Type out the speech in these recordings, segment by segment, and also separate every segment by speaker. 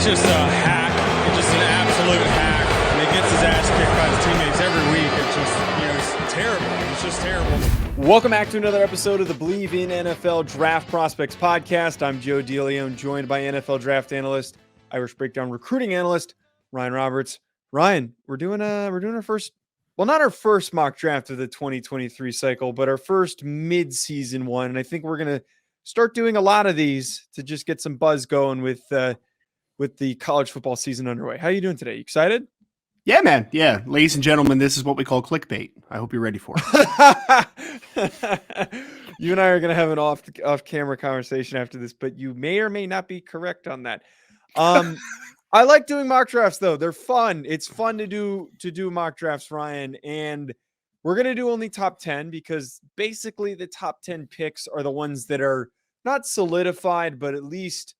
Speaker 1: just a hack. It's just an absolute hack. And he gets his ass kicked by his teammates every week. It's just, it's terrible. It's just terrible.
Speaker 2: Welcome back to another episode of the Believe in NFL Draft Prospects podcast. I'm Joe DeLeone, joined by NFL draft analyst, Irish Breakdown recruiting analyst, Ryan Roberts. Ryan, we're doing our first, well, not our first mock draft of the 2023 cycle, but our first mid-season one. And I think we're going to start doing a lot of these to just get some buzz going with the college football season underway. How are you doing today? You excited?
Speaker 3: Yeah, man. Yeah. Ladies and gentlemen, this is what we call clickbait. I hope you're ready for it.
Speaker 2: You and I are going to have an off-camera conversation after this, but you may or may not be correct on that. I like doing mock drafts, though. They're fun. It's fun to do mock drafts, Ryan. And we're going to do only top 10 because basically the top 10 picks are the ones that are not solidified, but at least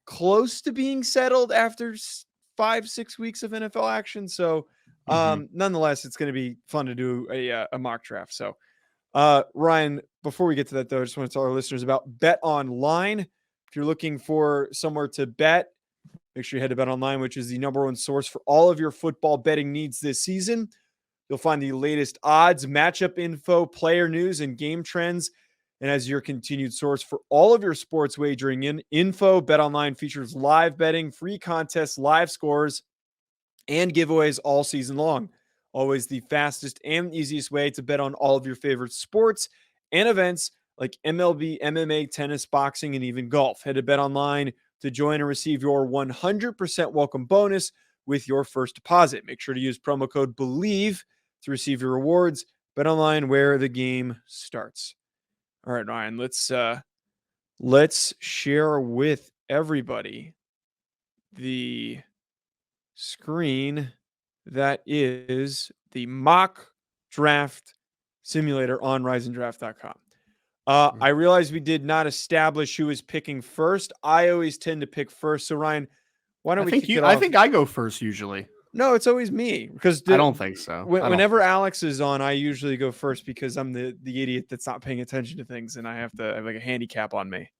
Speaker 2: close to being settled after 5-6 weeks of NFL action. So nonetheless, it's going to be fun to do a mock draft. So Ryan, before we get to that, though, I just want to tell our listeners about Bet Online. If you're looking for somewhere to bet, make sure you head to Bet Online, which is the number one source for all of your football betting needs this season. You'll find the latest odds, matchup info, player news, and game trends. And as your continued source for all of your sports wagering info, Bet Online features live betting, free contests, live scores, and giveaways all season long. Always the fastest and easiest way to bet on all of your favorite sports and events like MLB, MMA, tennis, boxing, and even golf. Head to Bet Online to join and receive your 100% welcome bonus with your first deposit. Make sure to use promo code BELIEVE to receive your rewards. Bet Online, where the game starts. All right, Ryan, let's share with everybody the screen that is the mock draft simulator on riseanddraft.com. I realize we did not establish who is picking first. I always tend to pick first. So Ryan, why don't we kick it off?
Speaker 3: I think I go first usually.
Speaker 2: No, it's always me because
Speaker 3: I don't think so.
Speaker 2: Whenever Alex is on, I usually go first because I'm the idiot that's not paying attention to things, and I have like a handicap on me.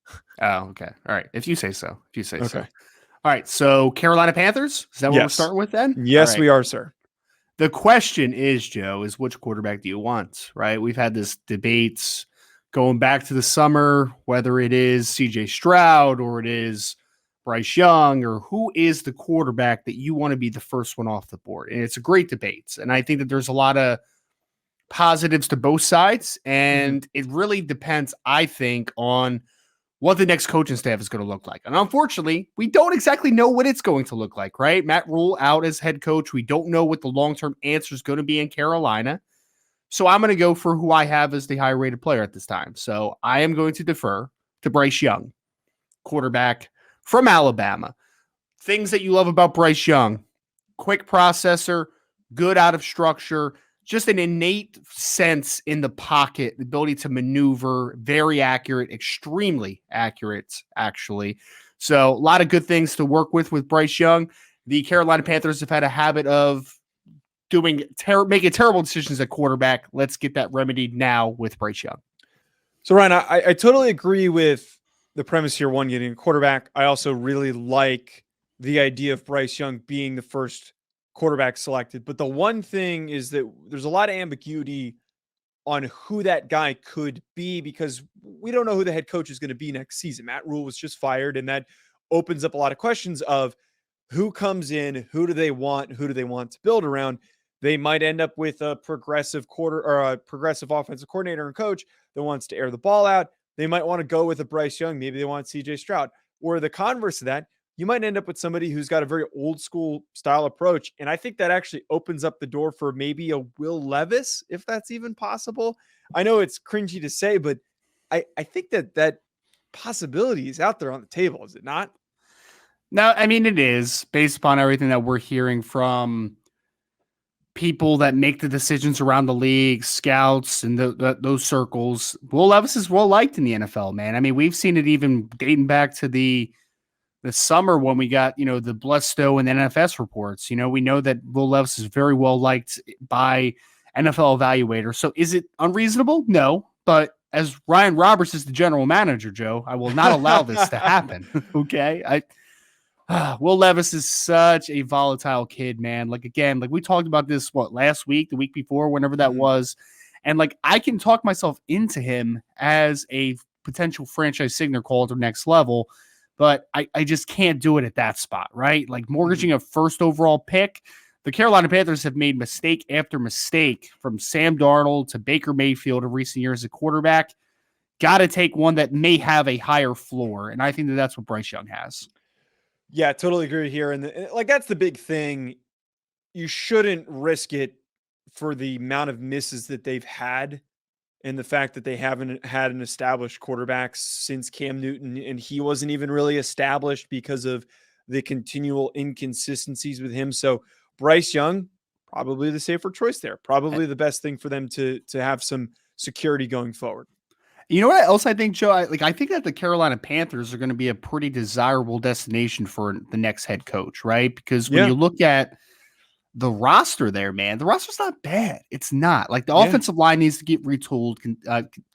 Speaker 3: Oh, okay. All right. If you say so.
Speaker 2: Okay.
Speaker 3: So. All right. So Carolina Panthers. Is that what we're starting with then?
Speaker 2: Yes,
Speaker 3: right.
Speaker 2: We are, sir.
Speaker 3: The question is, Joe, is which quarterback do you want? Right. We've had this debates going back to the summer, whether it is CJ Stroud or it is Bryce Young, or who is the quarterback that you want to be the first one off the board. And it's a great debate. And I think that there's a lot of positives to both sides. And it really depends, I think, on what the next coaching staff is going to look like. And unfortunately, we don't exactly know what it's going to look like, right? Matt Rule out as head coach. We don't know what the long-term answer is going to be in Carolina. So I'm going to go for who I have as the high-rated player at this time. So I am going to defer to Bryce Young, quarterback from Alabama. Things that you love about Bryce Young: quick processor, good out of structure, just an innate sense in the pocket, the ability to maneuver, very accurate, extremely accurate, actually. So a lot of good things to work with Bryce Young. The Carolina Panthers have had a habit of making terrible decisions at quarterback. Let's get that remedied now with Bryce Young.
Speaker 2: So Ryan, I totally agree with the premise here, one, getting a quarterback. I also really like the idea of Bryce Young being the first quarterback selected. But the one thing is that there's a lot of ambiguity on who that guy could be because we don't know who the head coach is going to be next season. Matt Rule was just fired, and that opens up a lot of questions of who comes in, who do they want to build around. They might end up with a progressive offensive coordinator and coach that wants to air the ball out. They might want to go with a Bryce Young. Maybe they want CJ Stroud. Or the converse of that, you might end up with somebody who's got a very old school style approach. And I think that actually opens up the door for maybe a Will Levis, if that's even possible. I know it's cringy to say, but I think that possibility is out there on the table, is it not?
Speaker 3: No, I mean, it is based upon everything that we're hearing from people that make the decisions around the league, scouts, and those circles. Will Levis is well liked in the NFL, man. I mean, we've seen it even dating back to the summer when we got, the Bledsoe and NFS reports. We know that Will Levis is very well liked by NFL evaluators. So is it unreasonable? No, but as Ryan Robers is the general manager, Joe, I will not allow this to happen. Okay. Will Levis is such a volatile kid, man. Like, again, like we talked about this, last week, the week before, whenever that was. And like, I can talk myself into him as a potential franchise signal call to the next level, but I just can't do it at that spot, right? Like mortgaging a first overall pick. The Carolina Panthers have made mistake after mistake, from Sam Darnold to Baker Mayfield in recent years at quarterback. Got to take one that may have a higher floor. And I think that that's what Bryce Young has.
Speaker 2: Yeah, totally agree here. And like, that's the big thing. You shouldn't risk it for the amount of misses that they've had and the fact that they haven't had an established quarterback since Cam Newton, and he wasn't even really established because of the continual inconsistencies with him. So Bryce Young, probably the safer choice there. Probably the best thing for them to have some security going forward.
Speaker 3: You know what else I think, Joe? I think that the Carolina Panthers are going to be a pretty desirable destination for the next head coach, right? Because when you look at the roster there, man, the roster's not bad. It's not. Like, the offensive line needs to get retooled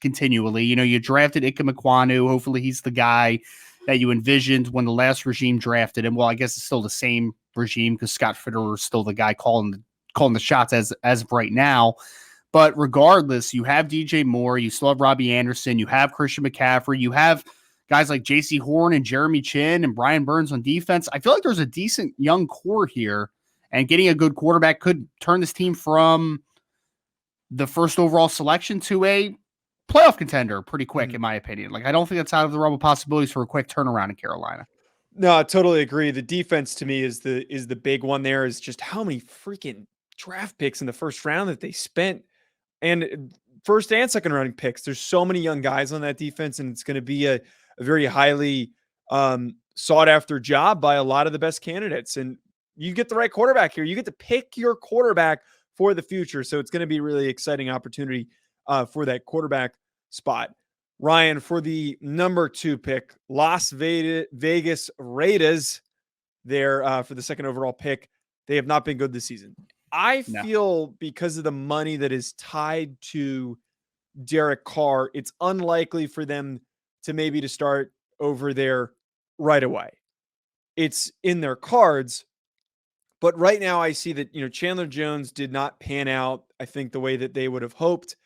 Speaker 3: continually. You know, you drafted Ike Mekwonu. Hopefully he's the guy that you envisioned when the last regime drafted him. Well, I guess it's still the same regime because Scott Fitterer is still the guy calling the shots as of right now. But regardless, you have DJ Moore, you still have Robbie Anderson, you have Christian McCaffrey, you have guys like J.C. Horn and Jeremy Chin and Brian Burns on defense. I feel like there's a decent young core here, and getting a good quarterback could turn this team from the first overall selection to a playoff contender pretty quick, in my opinion. Like, I don't think that's out of the realm of possibilities for a quick turnaround in Carolina.
Speaker 2: No, I totally agree. The defense to me is the big one there, is just how many freaking draft picks in the first round that they spent. And first and second round picks. There's so many young guys on that defense, and it's going to be a very highly sought after job by a lot of the best candidates. And you get the right quarterback here. You get to pick your quarterback for the future. So it's going to be a really exciting opportunity for that quarterback spot. Ryan, for the number 2 pick, Las Vegas Raiders there for the second overall pick. They have not been good this season. I feel because of the money that is tied to Derek Carr, it's unlikely for them to start over there right away. It's in their cards, but right now I see that, Chandler Jones did not pan out, I think, the way that they would have hoped.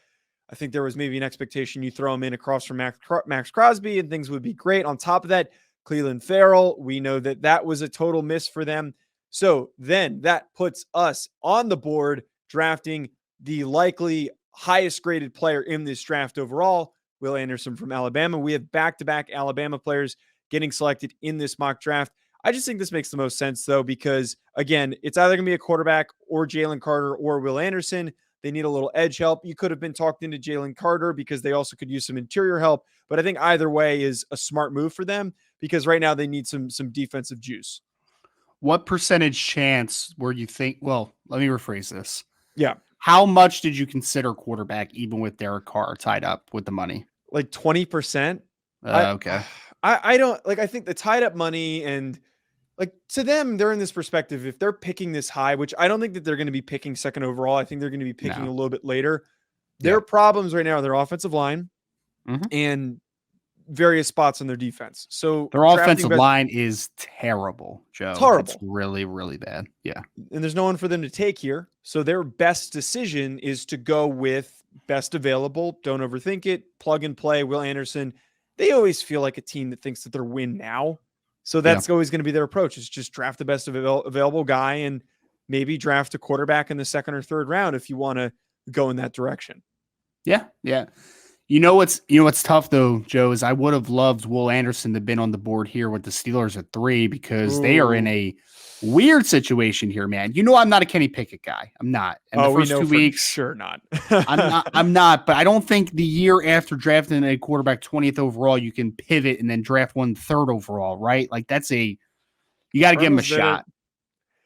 Speaker 2: I think there was maybe an expectation you throw him in across from Max Crosby and things would be great. On top of that, Cleveland Farrell, we know that was a total miss for them. So then that puts us on the board drafting the likely highest graded player in this draft overall, Will Anderson from Alabama. We have back-to-back Alabama players getting selected in this mock draft. I just think this makes the most sense, though, because, again, it's either going to be a quarterback or Jalen Carter or Will Anderson. They need a little edge help. You could have been talked into Jalen Carter because they also could use some interior help. But I think either way is a smart move for them because right now they need some defensive juice.
Speaker 3: What percentage chance were you think? Well, let me rephrase this.
Speaker 2: Yeah.
Speaker 3: How much did you consider quarterback even with Derek Carr tied up with the money?
Speaker 2: Like 20%.
Speaker 3: Okay.
Speaker 2: I don't like, I think the tied up money, and like, to them, they're in this perspective. If they're picking this high, which I don't think that they're going to be picking second overall, I think they're going to be picking a little bit later. Their problems right now are their offensive line and various spots on their defense. So
Speaker 3: their offensive line is terrible, Joe.
Speaker 2: It's horrible.
Speaker 3: It's really, really bad. Yeah.
Speaker 2: And there's no one for them to take here. So their best decision is to go with best available. Don't overthink it. Plug and play. Will Anderson. They always feel like a team that thinks that they're win now. So that's always going to be their approach. Is just draft the best available guy and maybe draft a quarterback in the second or third round if you want to go in that direction.
Speaker 3: Yeah. Yeah. You know what's tough though, Joe, is I would have loved Will Anderson to have been on the board here with the Steelers at 3 because they are in a weird situation here, man. I'm not a Kenny Pickett guy. I'm not. And the first 2 weeks,
Speaker 2: sure not.
Speaker 3: I'm not. But I don't think the year after drafting a quarterback 20th overall, you can pivot and then draft one third overall, right? Like you got to give him a shot.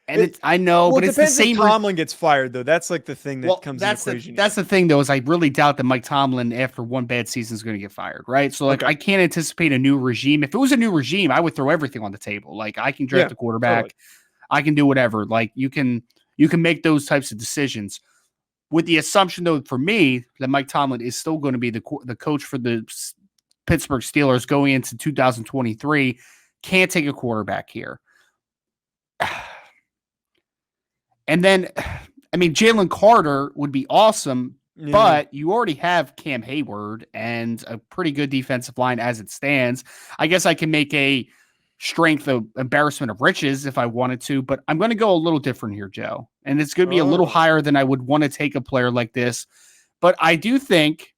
Speaker 3: And I know, but it's the same.
Speaker 2: If Tomlin gets fired, though. That's like the thing that comes in the equation.
Speaker 3: That's the thing, though, is I really doubt that Mike Tomlin, after one bad season, is going to get fired, right? So, I can't anticipate a new regime. If it was a new regime, I would throw everything on the table. Like, I can draft a quarterback, totally. I can do whatever. Like, you can make those types of decisions. With the assumption, though, for me, that Mike Tomlin is still going to be the coach for the Pittsburgh Steelers going into 2023. Can't take a quarterback here. And then, I mean, Jalen Carter would be awesome, but you already have Cam Hayward and a pretty good defensive line as it stands. I guess I can make a strength of embarrassment of riches if I wanted to, but I'm going to go a little different here, Joe. And it's going to be a little higher than I would want to take a player like this. But I do think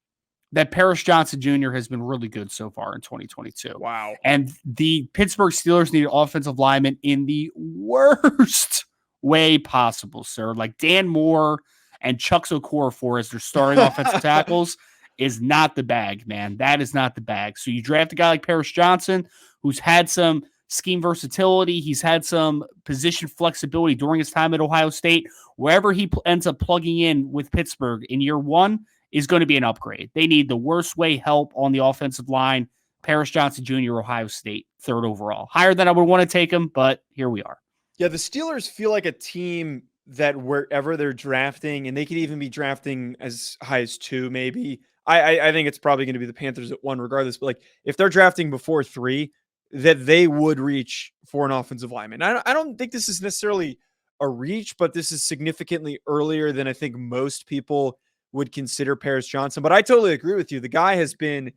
Speaker 3: that Paris Johnson Jr. has been really good so far in 2022.
Speaker 2: Wow.
Speaker 3: And the Pittsburgh Steelers need offensive linemen in the worst way possible, sir. Like Dan Moore and Chuck Okorafor as their starting offensive tackles is not the bag, man. That is not the bag. So you draft a guy like Paris Johnson, who's had some scheme versatility. He's had some position flexibility during his time at Ohio State. Wherever he ends up plugging in with Pittsburgh in year one is going to be an upgrade. They need the worst way help on the offensive line. Paris Johnson Jr., Ohio State, 3rd overall. Higher than I would want to take him, but here we are.
Speaker 2: Yeah, the Steelers feel like a team that wherever they're drafting, and they could even be drafting as high as 2, maybe. I think it's probably going to be the Panthers at 1 regardless, but like if they're drafting before 3, that they would reach for an offensive lineman. I don't think this is necessarily a reach, but this is significantly earlier than I think most people would consider Paris Johnson. But I totally agree with you. The guy has been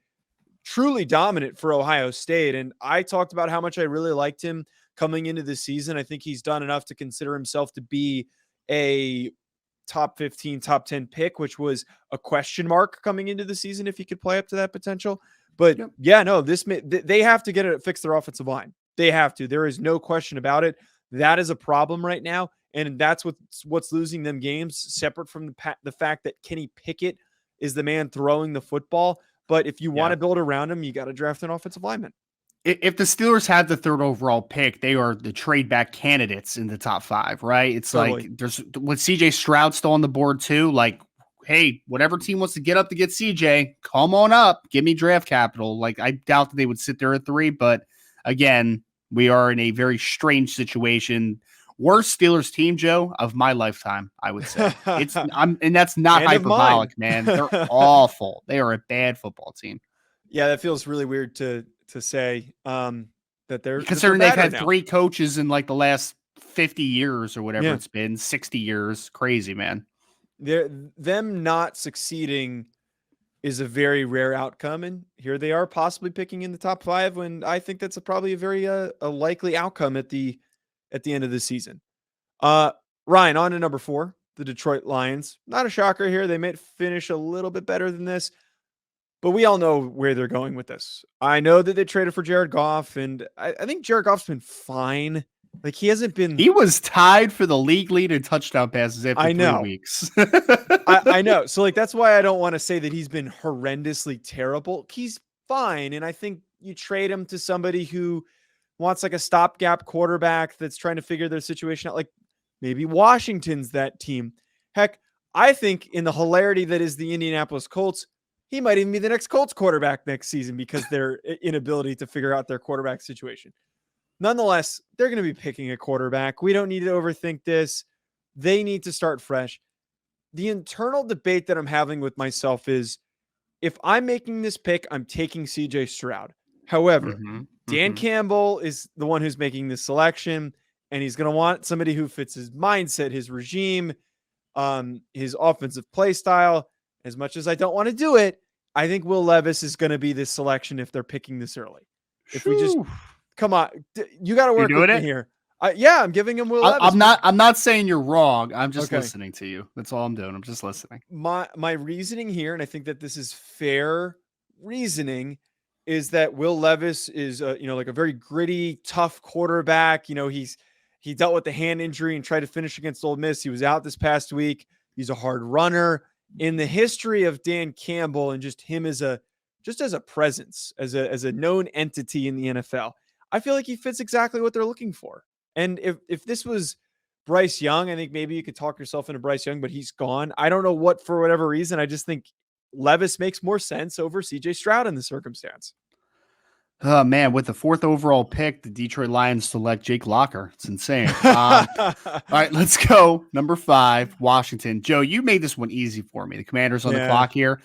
Speaker 2: truly dominant for Ohio State, and I talked about how much I really liked him coming into the season. I think he's done enough to consider himself to be a top 15, top 10 pick, which was a question mark coming into the season if he could play up to that potential. But yeah, no, they have to get it fix their offensive line. They have to. There is no question about it. That is a problem right now, and that's what's losing them games. Separate from the fact that Kenny Pickett is the man throwing the football. But if you want to build around him, you got to draft an offensive lineman.
Speaker 3: If the Steelers had the 3rd overall pick, they are the trade back candidates in the top 5, right? It's totally. Like there's with CJ Stroud still on the board too. Like, hey, whatever team wants to get up to get CJ, come on up, give me draft capital. Like, I doubt that they would sit there at 3, but again, we are in a very strange situation. Worst Steelers team, Joe, of my lifetime, I would say. And that's not hyperbolic, man. They're awful. They are a bad football team.
Speaker 2: Yeah, that feels really weird to say that they're
Speaker 3: considering they've had 3 coaches in like the last 50 years or whatever it's been, 60 years. Crazy, man.
Speaker 2: Them not succeeding is a very rare outcome, and here they are possibly picking in the top 5 when I think that's probably a very a likely outcome at the end of the season. Ryan, on to number 4, the Detroit Lions. Not a shocker here. They might finish a little bit better than this, but we all know where they're going with this. I know that they traded for Jared Goff, and I think Jared Goff's been fine. Like he hasn't been.
Speaker 3: He was tied for the league lead in touchdown passes after 3 weeks.
Speaker 2: I know. So like that's why I don't want to say that he's been horrendously terrible. He's fine, and I think you trade him to somebody who wants like a stopgap quarterback that's trying to figure their situation out. Like maybe Washington's that team. Heck, I think in the hilarity that is the Indianapolis Colts, he might even be the next Colts quarterback next season because their inability to figure out their quarterback situation. Nonetheless, they're going to be picking a quarterback. We don't need to overthink this. They need to start fresh. The internal debate that I'm having with myself is if I'm making this pick, I'm taking CJ Stroud. However, Dan Campbell is the one who's making this selection, and he's going to want somebody who fits his mindset, his regime, his offensive play style. As much as I don't want to do it, I think Will Levis is going to be this selection if they're picking this early. If we just come on, you got to work with me here. Yeah, I'm giving him Will Levis.
Speaker 3: I'm not saying you're wrong. I'm just listening to you. That's all I'm doing. I'm just listening.
Speaker 2: My reasoning here, and I think that this is fair reasoning, is that Will Levis is like a very gritty, tough quarterback. He dealt with the hand injury and tried to finish against Ole Miss. He was out this past week. He's a hard runner. In the history of Dan Campbell and just him as a presence, as a known entity in the NFL, I feel like he fits exactly what they're looking for. And if this was Bryce Young, I think maybe you could talk yourself into Bryce Young, but he's gone. I don't know for whatever reason. I just think Levis makes more sense over CJ Stroud in the circumstance.
Speaker 3: Oh man, with the 4th overall pick, the Detroit Lions select Jake Locker. It's insane. All right, let's go. Number 5, Washington. Joe, you made this one easy for me. The Commanders on the clock here.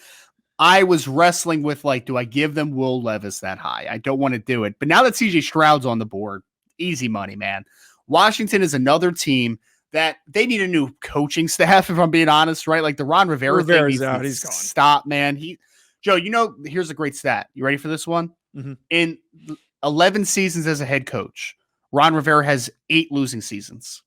Speaker 3: I was wrestling with do I give them Will Levis that high? I don't want to do it. But now that CJ Stroud's on the board, easy money, man. Washington is another team that they need a new coaching staff, if I'm being honest, right? Like the Ron Rivera thing
Speaker 2: Rivera's
Speaker 3: needs
Speaker 2: out.
Speaker 3: to
Speaker 2: He's gone.
Speaker 3: stop, man. Joe, here's a great stat. You ready for this one?
Speaker 2: Mm-hmm.
Speaker 3: In 11 seasons as a head coach, Ron Rivera has 8 losing seasons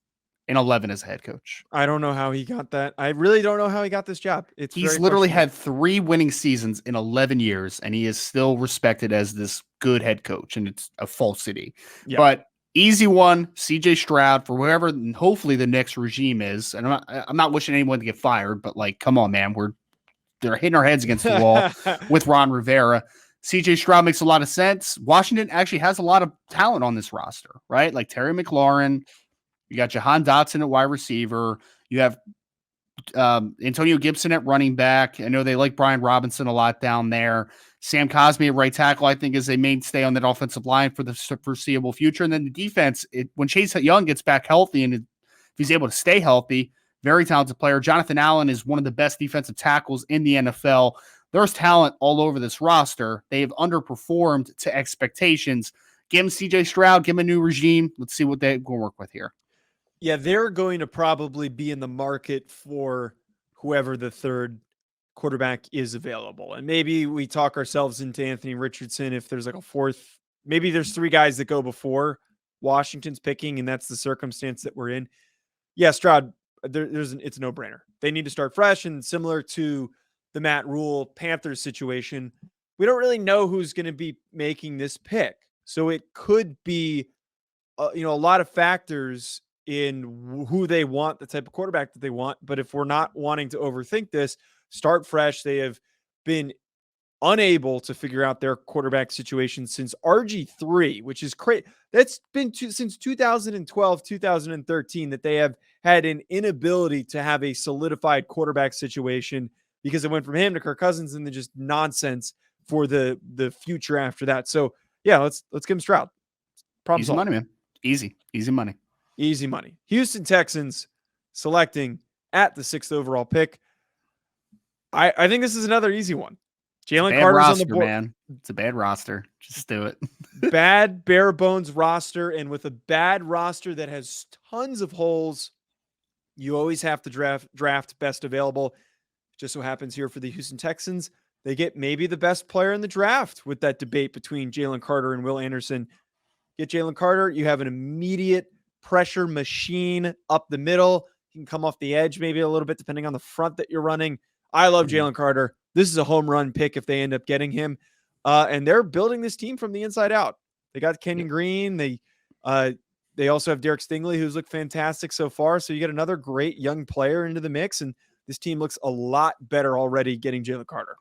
Speaker 3: in 11 as a head coach.
Speaker 2: I don't know how he got that. I really don't know how he got this job.
Speaker 3: He's literally had 3 winning seasons in 11 years, and he is still respected as this good head coach, and it's a falsity. Yeah. But easy one, CJ Stroud for whoever, hopefully the next regime is. And I'm not wishing anyone to get fired, but like, come on, man, they're hitting our heads against the wall with Ron Rivera. CJ Stroud makes a lot of sense. Washington actually has a lot of talent on this roster, right? Like Terry McLaurin, you got Jahan Dotson at wide receiver, you have Antonio Gibson at running back. I know they like Brian Robinson a lot down there. Sam Cosmi at right tackle, I think, is a mainstay on that offensive line for the foreseeable future. And then the defense, when Chase Young gets back healthy and if he's able to stay healthy, very talented player. Jonathan Allen is one of the best defensive tackles in the NFL. There's talent all over this roster. They have underperformed to expectations. Give him CJ Stroud, give him a new regime. Let's see what they're going to work with here.
Speaker 2: Yeah, they're going to probably be in the market for whoever the third quarterback is available. And maybe we talk ourselves into Anthony Richardson if there's like a fourth. Maybe there's 3 guys that go before Washington's picking, and that's the circumstance that we're in. Yeah, Stroud, it's a no-brainer. They need to start fresh, and similar to the Matt Rule Panthers situation, we don't really know who's going to be making this pick. So it could be, a lot of factors in who they want, the type of quarterback that they want. But if we're not wanting to overthink this, start fresh. They have been unable to figure out their quarterback situation since RG3, which is crazy. That's been since 2012, 2013 that they have had an inability to have a solidified quarterback situation because it went from him to Kirk Cousins and then just nonsense for the future after that. So yeah, let's give him Stroud. Problem
Speaker 3: Easy
Speaker 2: solved.
Speaker 3: money, man. Easy money.
Speaker 2: Easy money. Houston Texans selecting at the 6th overall pick. I think this is another easy one. Jalen Carter's on the board.
Speaker 3: Man. It's a bad roster. Just do it.
Speaker 2: Bad bare bones roster, and with a bad roster that has tons of holes, you always have to draft best available. Just so happens here for the Houston Texans, they get maybe the best player in the draft with that debate between Jalen Carter and Will Anderson. Get Jalen Carter, you have an immediate pressure machine up the middle. You can come off the edge maybe a little bit depending on the front that you're running. I love Jalen Carter. This is a home run pick if they end up getting him. And they're building this team from the inside out. They got Kenyon Green. They also have Derek Stingley, who's looked fantastic so far. So you get another great young player into the mix, and this team looks a lot better already getting Jalen Carter.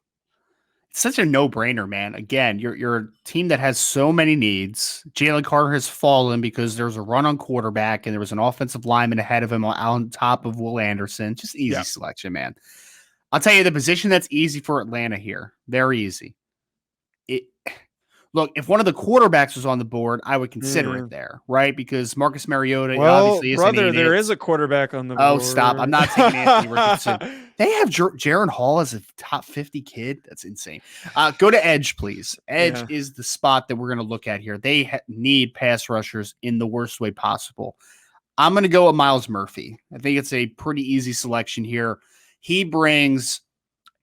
Speaker 3: It's such a no-brainer, man. Again, you're a team that has so many needs. Jalen Carter has fallen because there's a run on quarterback and there was an offensive lineman ahead of him on top of Will Anderson. Just easy selection, man. I'll tell you the position that's easy for Atlanta here. Very easy. Look, if one of the quarterbacks was on the board, I would consider it there, right? Because Marcus Mariota obviously is
Speaker 2: there is a quarterback on the board.
Speaker 3: Oh, stop. I'm not taking Anthony Richardson. They have Jaron Hall as a top 50 kid. That's insane. Go to edge, please. Edge is the spot that we're going to look at here. They need pass rushers in the worst way possible. I'm going to go with Myles Murphy. I think it's a pretty easy selection here. He brings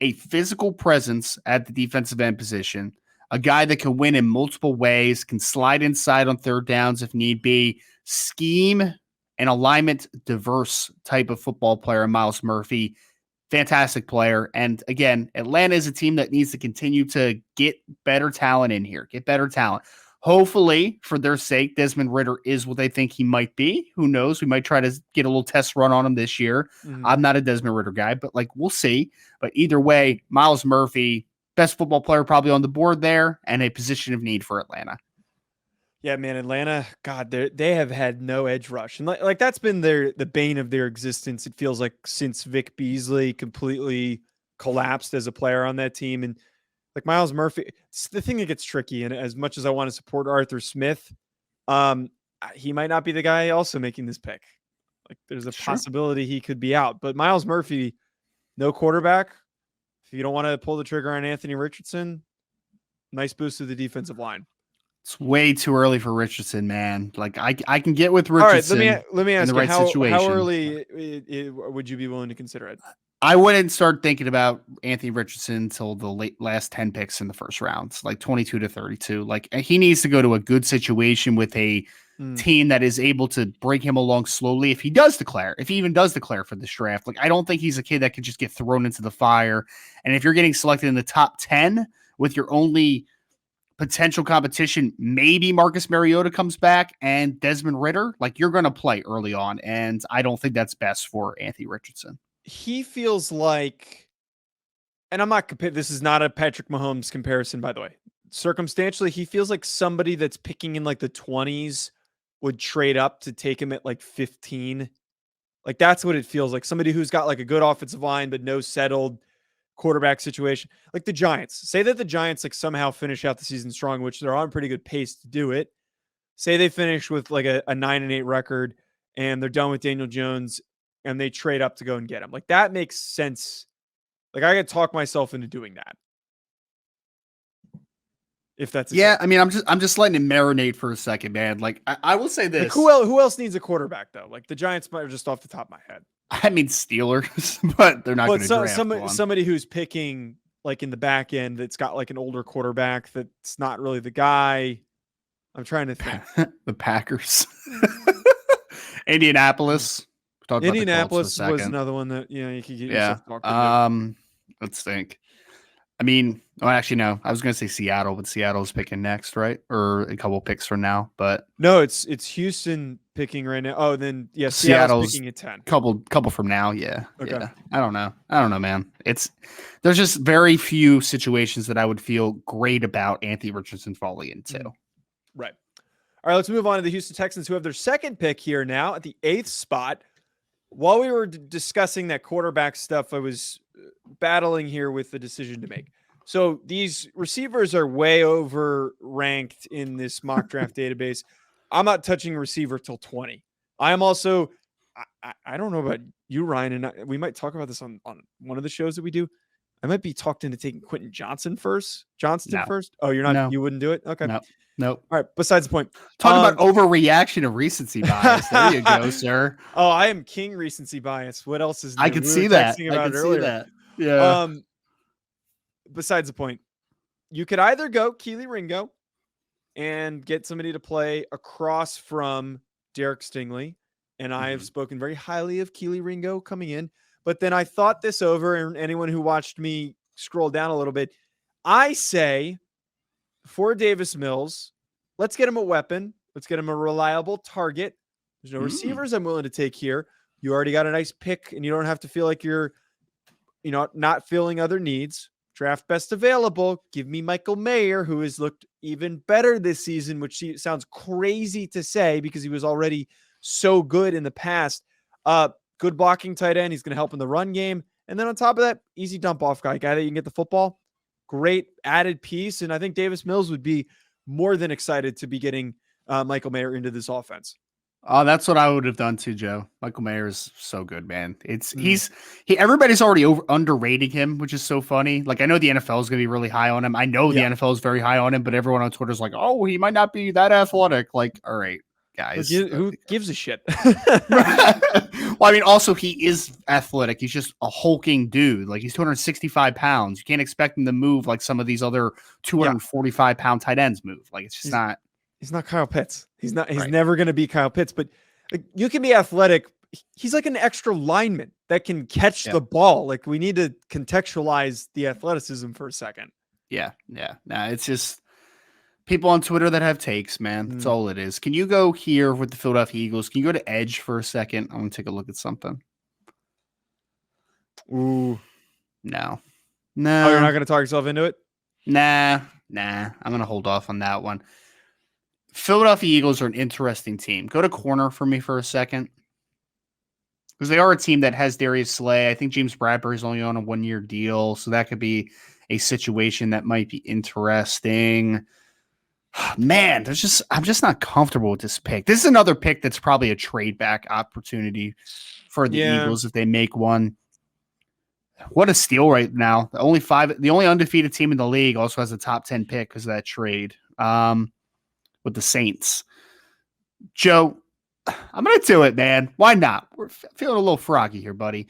Speaker 3: a physical presence at the defensive end position, a guy that can win in multiple ways, can slide inside on third downs if need be, scheme and alignment diverse type of football player, Myles Murphy. Fantastic player. And again, Atlanta is a team that needs to continue to get better talent in here, get better talent. Hopefully, for their sake, Desmond Ridder is what they think he might be. Who knows? We might try to get a little test run on him this year. Mm-hmm. I'm not a Desmond Ridder guy, but we'll see. But either way, Myles Murphy, best football player probably on the board there, and a position of need for Atlanta.
Speaker 2: Yeah, man, Atlanta, God, they have had no edge rush. And like that's been the bane of their existence, it feels like, since Vic Beasley completely collapsed as a player on that team. And like Myles Murphy, it's the thing that gets tricky. And as much as I want to support Arthur Smith, he might not be the guy also making this pick. Like there's a possibility he could be out. But Myles Murphy, no quarterback. If you don't want to pull the trigger on Anthony Richardson, nice boost to the defensive line.
Speaker 3: It's way too early for Richardson, man. Like I can get with
Speaker 2: All right,
Speaker 3: Richardson.
Speaker 2: let me ask
Speaker 3: in the
Speaker 2: you,
Speaker 3: right
Speaker 2: how
Speaker 3: situation.
Speaker 2: early would you be willing to consider it?
Speaker 3: I wouldn't start thinking about Anthony Richardson until the last 10 picks in the first round, like 22 to 32. Like he needs to go to a good situation with a team that is able to bring him along slowly. If he even does declare for this draft, like I don't think he's a kid that could just get thrown into the fire. And if you're getting selected in the top 10 with your only potential competition, maybe Marcus Mariota comes back and Desmond Ridder, like you're going to play early on. And I don't think that's best for Anthony Richardson.
Speaker 2: He feels like, and I'm not this is not a Patrick Mahomes comparison, by the way. Circumstantially, he feels like somebody that's picking in like the 20s would trade up to take him at like 15. Like that's what it feels like. Somebody who's got like a good offensive line, but no settled quarterback situation. Like the Giants. Say that the Giants like somehow finish out the season strong, which they're on pretty good pace to do it. Say they finish with like a 9-8 record and they're done with Daniel Jones and they trade up to go and get him. Like that makes sense. Like I could talk myself into doing that. If that's
Speaker 3: I mean, I'm just letting it marinate for a second, man. Like I will say this.
Speaker 2: Like who else needs a quarterback though? Like the Giants might just off the top of my head.
Speaker 3: I mean Steelers, but they're not going to draft one.
Speaker 2: Somebody who's picking like in the back end that's got like an older quarterback that's not really the guy. I'm trying to think.
Speaker 3: The Packers. Indianapolis.
Speaker 2: Indianapolis was another one that you could get yourself talked into.
Speaker 3: Let's think. I mean, actually, no. I was going to say Seattle, but Seattle's picking next, right? Or a couple picks from now, but
Speaker 2: no, it's Houston picking right now. Oh, then Seattle's picking at 10.
Speaker 3: Couple from now, yeah.
Speaker 2: Okay.
Speaker 3: Yeah. I don't know, man. There's just very few situations that I would feel great about Anthony Richardson falling into.
Speaker 2: Right. All right, let's move on to the Houston Texans, who have their second pick here now at the 8th spot. While we were discussing that quarterback stuff, I was battling here with the decision to make. So these receivers are way over ranked in this mock draft database. I'm not touching receiver till 20. I am also, I don't know about you, Ryan, and we might talk about this on one of the shows that we do. I might be talked into taking Quentin Johnston first. Oh, you're not,
Speaker 3: No.
Speaker 2: You wouldn't do it? Okay.
Speaker 3: Nope.
Speaker 2: All right. Besides the point.
Speaker 3: Talking about overreaction of recency bias. There you go, sir.
Speaker 2: Oh, I am king recency bias. What else is new?
Speaker 3: I can see that. Yeah.
Speaker 2: Besides the point, you could either go Keely Ringo and get somebody to play across from Derek Stingley. And I have spoken very highly of Keely Ringo coming in. But then I thought this over, and anyone who watched me scroll down a little bit, I say for Davis Mills, let's get him a weapon. Let's get him a reliable target. There's no receivers I'm willing to take here. You already got a nice pick, and you don't have to feel like you're, not filling other needs. Draft best available. Give me Michael Mayer, who has looked even better this season, which sounds crazy to say because he was already so good in the past. Good blocking tight end. He's going to help in the run game. And then on top of that, easy dump off guy that you can get the football. Great added piece. And I think Davis Mills would be more than excited to be getting Michael Mayer into this offense.
Speaker 3: Oh, that's what I would have done too, Joe. Michael Mayer is so good, man. Everybody's already underrating him, which is so funny. Like I know the NFL is going to be really high on him. I know the NFL is very high on him, but everyone on Twitter is like, "Oh, he might not be that athletic." Like, all right, guys,
Speaker 2: who gives a shit?
Speaker 3: Well, I mean, also he is athletic. He's just a hulking dude. Like he's 265 pounds. You can't expect him to move like some of these other 245-pound tight ends move. Like it's just not.
Speaker 2: He's not Kyle Pitts. He's not. He's
Speaker 3: right.
Speaker 2: never going to be Kyle Pitts. But you can be athletic. He's like an extra lineman that can catch the ball. Like we need to contextualize the athleticism for a second.
Speaker 3: Yeah. Nah, it's just people on Twitter that have takes, man. That's all it is. Can you go here with the Philadelphia Eagles? Can you go to Edge for a second? I want to take a look at something.
Speaker 2: Ooh,
Speaker 3: no.
Speaker 2: Oh, you're not going to talk yourself into it?
Speaker 3: Nah. I'm going to hold off on that one. Philadelphia Eagles are an interesting team. Go to corner for me for a second. Because they are a team that has Darius Slay. I think James Bradbury is only on a 1-year deal. So that could be a situation that might be interesting. Man, I'm just not comfortable with this pick. This is another pick that's probably a trade back opportunity for the Eagles if they make one. What a steal right now. The only undefeated team in the league also has a top 10 pick because of that trade. with the Saints. Joe, I'm going to do it, man. Why not? We're feeling a little froggy here, buddy.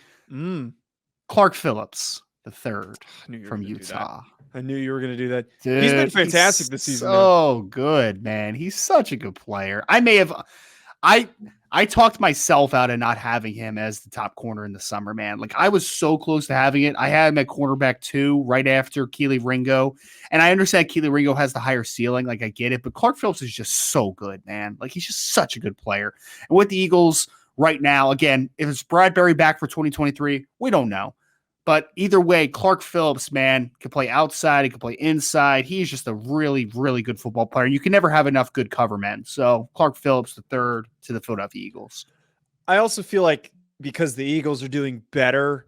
Speaker 3: Clark Phillips, the third from Utah.
Speaker 2: I knew you were going to do that.
Speaker 3: Dude,
Speaker 2: he's been fantastic this season.
Speaker 3: So good, man. He's such a good player. I talked myself out of not having him as the top corner in the summer, man. Like, I was so close to having it. I had him at cornerback 2 right after Keely Ringo. And I understand Keely Ringo has the higher ceiling. Like, I get it. But Clark Phillips is just so good, man. Like, he's just such a good player. And with the Eagles right now, again, if it's Bradbury back for 2023, we don't know. But either way, Clark Phillips, man, can play outside. He can play inside. He's just a really, really good football player. You can never have enough good cover men. So Clark Phillips, the third to the Philadelphia Eagles.
Speaker 2: I also feel like because the Eagles are doing better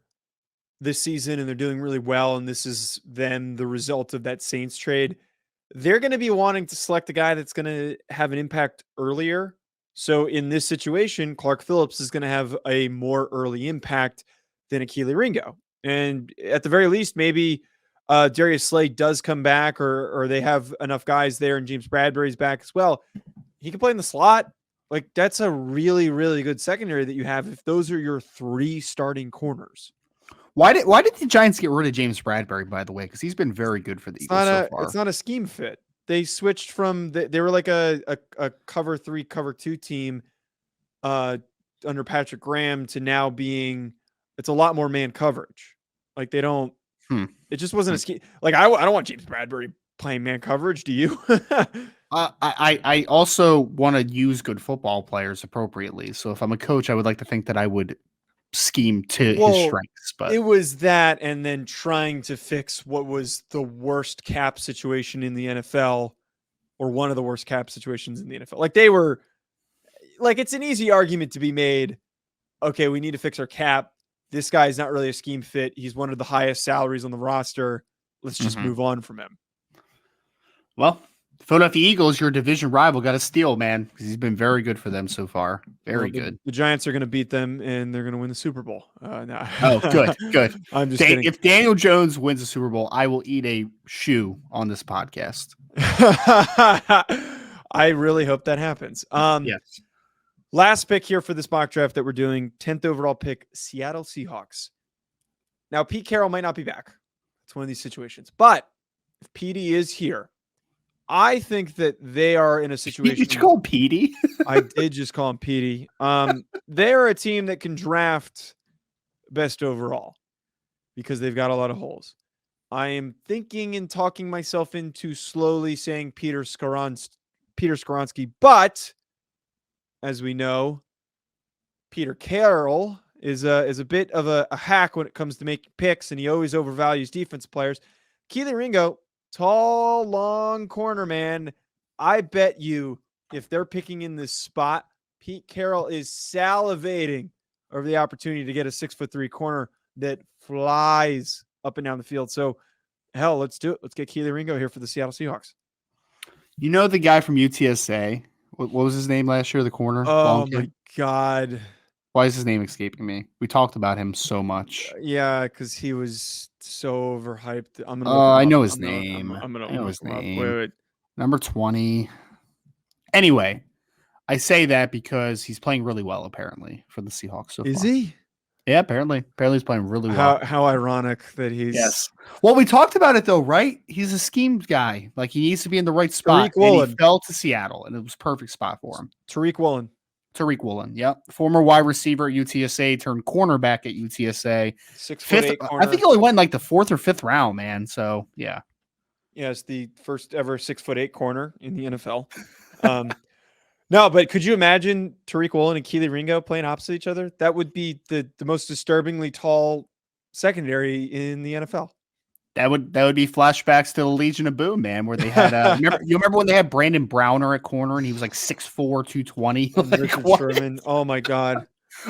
Speaker 2: this season and they're doing really well, and this is then the result of that Saints trade, they're going to be wanting to select a guy that's going to have an impact earlier. So in this situation, Clark Phillips is going to have a more early impact than a Keely Ringo. And at the very least, maybe Darius Slay does come back, or they have enough guys there, and James Bradbury's back as well. He can play in the slot. Like, that's a really, really good secondary that you have if those are your 3 starting corners.
Speaker 3: Why did the Giants get rid of James Bradbury, by the way? Because he's been very good for the Eagles so far.
Speaker 2: It's not a scheme fit. They switched from they were like a cover 3, cover 2 team under Patrick Graham to now being it's a lot more man coverage. Like, they don't. It just wasn't a scheme. Like, I don't want James Bradbury playing man coverage. Do you?
Speaker 3: I also want to use good football players appropriately. So if I'm a coach, I would like to think that I would scheme to his strengths. But
Speaker 2: it was that, and then trying to fix what was the worst cap situation in the NFL, or one of the worst cap situations in the NFL. Like, they were, like, it's an easy argument to be made. Okay, we need to fix our cap. This guy is not really a scheme fit. He's one of the highest salaries on the roster. Let's just move on from him.
Speaker 3: Well, Philadelphia Eagles, your division rival, got a steal, man, because he's been very good for them so far. Very good.
Speaker 2: The Giants are going to beat them, and they're going to win the Super Bowl. No.
Speaker 3: Oh, good.
Speaker 2: I'm just kidding.
Speaker 3: If Daniel Jones wins the Super Bowl, I will eat a shoe on this podcast.
Speaker 2: I really hope that happens.
Speaker 3: Yes.
Speaker 2: Last pick here for this mock draft that we're doing, 10th overall pick, Seattle Seahawks. Now, Pete Carroll might not be back. It's one of these situations. But if Petey is here, I think that they are in a situation.
Speaker 3: Did you call him Petey?
Speaker 2: I did just call him Petey. They're a team that can draft best overall because they've got a lot of holes. I am thinking and talking myself into slowly saying Peter Skoronski, but as we know, Peter Carroll is a bit of a hack when it comes to making picks, and he always overvalues defense players. Keely Ringo, tall, long corner, man. I bet you if they're picking in this spot, Pete Carroll is salivating over the opportunity to get a 6'3" corner that flies up and down the field. So, hell, let's do it. Let's get Keely Ringo here for the Seattle Seahawks.
Speaker 3: You know the guy from UTSA? What was his name last year? The corner?
Speaker 2: Oh, my God.
Speaker 3: Why is his name escaping me? We talked about him so much.
Speaker 2: Yeah, because he was so overhyped.
Speaker 3: I know his name.
Speaker 2: I'm gonna
Speaker 3: know his name.
Speaker 2: Wait.
Speaker 3: Number 20. Anyway, I say that because he's playing really well, apparently, for the Seahawks so far.
Speaker 2: Is he?
Speaker 3: Yeah, apparently. Apparently he's playing really well.
Speaker 2: How ironic that he's...
Speaker 3: Yes. Well, we talked about it, though, right? He's a scheme guy. Like, he needs to be in the right spot. And he fell to Seattle, and it was a perfect spot for him.
Speaker 2: Tariq Woolen,
Speaker 3: yep. Former wide receiver at UTSA, turned cornerback at UTSA.
Speaker 2: 6'8" corner.
Speaker 3: I think he only went like the 4th or 5th round, man. So, yeah.
Speaker 2: Yeah, it's the first ever 6'8" corner in the NFL. No, but could you imagine Tariq Woolen and Keely Ringo playing opposite each other? That would be the most disturbingly tall secondary in the NFL.
Speaker 3: That would be flashbacks to the Legion of Boom, man, where they had remember when they had Brandon Browner at corner and he was like 6'4", 220? Like,
Speaker 2: Sherman. Oh my God.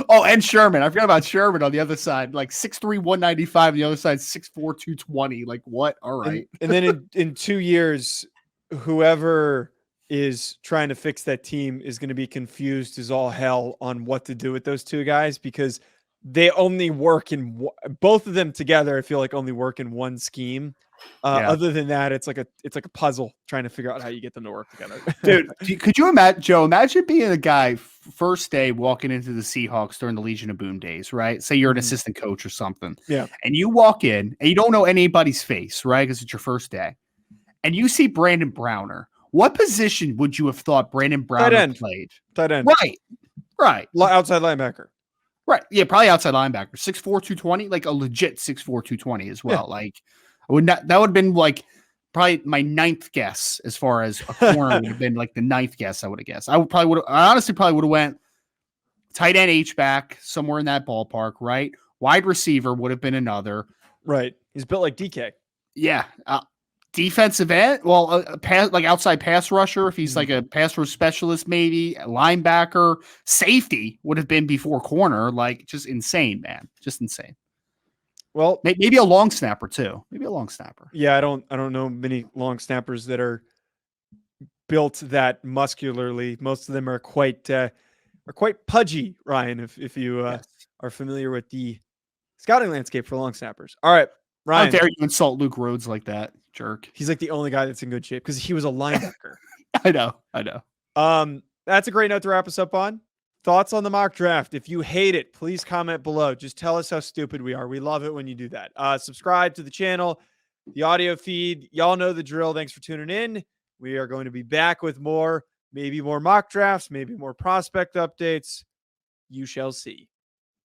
Speaker 3: Oh, and Sherman. I forgot about Sherman on the other side. Like 6'3", 195, and the other side 6'4", 220. Like, what? All right.
Speaker 2: And then in 2 years, whoever is trying to fix that team is going to be confused as all hell on what to do with those two guys, because they only work in both of them together. I feel like only work in one scheme.
Speaker 3: Yeah.
Speaker 2: Other than that, it's like a puzzle trying to figure out how you get them to work together.
Speaker 3: Dude, could you imagine, Joe? Imagine being a guy first day walking into the Seahawks during the Legion of Boom days, right? Say you're an assistant coach or something.
Speaker 2: Yeah.
Speaker 3: And you walk in and you don't know anybody's face, right? Because it's your first day. And you see Brandon Browner. What position would you have thought Brandon Browner played?
Speaker 2: Tight end.
Speaker 3: Right.
Speaker 2: Outside linebacker.
Speaker 3: Right. Yeah, probably outside linebacker. 6'4", 220, like a legit 6'4", 220 as well. Yeah. Like that would have been like probably my ninth guess as far as a corner would have been like the ninth guess I would have guessed. I honestly probably would have went tight end H-back, somewhere in that ballpark, right? Wide receiver would have been another.
Speaker 2: Right. He's built like DK.
Speaker 3: Yeah. Defensive end, well, like outside pass rusher, if he's like a pass rush specialist, maybe a linebacker, safety would have been before corner. Like just insane, man, just insane.
Speaker 2: Well,
Speaker 3: maybe a long snapper too. Maybe a long snapper.
Speaker 2: Yeah, I don't know many long snappers that are built that muscularly. Most of them are quite pudgy, Ryan. If you are familiar with the scouting landscape for long snappers. All right. Ryan,
Speaker 3: how dare you insult Luke Rhodes like that, jerk?
Speaker 2: He's like the only guy that's in good shape because he was a linebacker.
Speaker 3: I know.
Speaker 2: That's a great note to wrap us up on. Thoughts on the mock draft? If you hate it, please comment below. Just tell us how stupid we are. We love it when you do that. Subscribe to the channel, the audio feed. Y'all know the drill. Thanks for tuning in. We are going to be back with maybe more mock drafts, maybe more prospect updates. You shall see.